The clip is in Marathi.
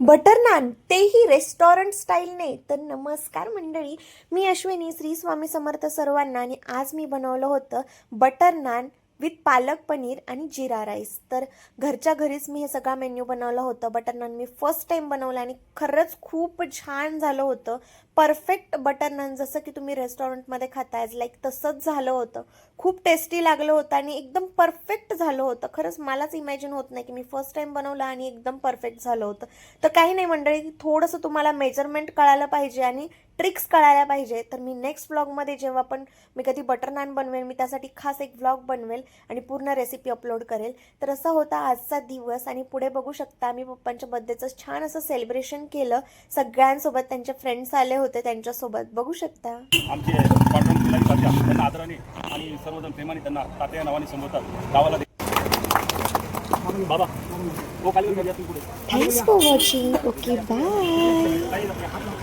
बटर नान तेही रेस्टॉरंट स्टाईलने. तर नमस्कार मंडळी, मी अश्विनी. श्री स्वामी समर्थ सर्वांना. आणि आज मी बनवलं होतं बटर नान विथ पालक पनीर आणि जिरा राईस. तर घरच्या घरीच मी हे सगळा मेन्यू बनवलं होतं. बटर नान मी फर्स्ट टाइम बनवलं आणि खरंच खूप छान झालं होतं. परफेक्ट बटर नान, जसं की तुम्ही रेस्टॉरंटमध्ये खाताय लाईक तसंच झालं होतं. खूप टेस्टी लागलं होतं आणि एकदम परफेक्ट झालं होतं. खरंच मलाच इमॅजिन होत नाही की मी फर्स्ट टाइम बनवलं आणि एकदम परफेक्ट झालं होतं. तर काही नाही मंडळी, थोडंसं तुम्हाला मेजरमेंट कळायला पाहिजे आणि ट्रिक्स कळायला पाहिजे. तर मी नेक्स्ट व्लॉगमध्ये जेव्हा पण मी कधी बटर नान बनवेल, मी त्यासाठी खास एक व्लॉग बनवेल आणि पूर्ण रेसिपी अपलोड करेल. तर असा होता आजचा दिवस. आणि पुढे बघू शकता, मी पप्पांच्या बर्थडेचं छान असं सेलिब्रेशन केलं सगळ्यांसोबत. त्यांचे फ्रेंड्स आले होते त्यांच्यासोबत, बघू शकता. आमचे पाठवण त्यांना आदराने आणि सर्वजण प्रेमाने त्यांना तात्या नावाने संबोधतात. गावाला बाबा हो खाली पुढे. Thanks for watching. Okay, bye.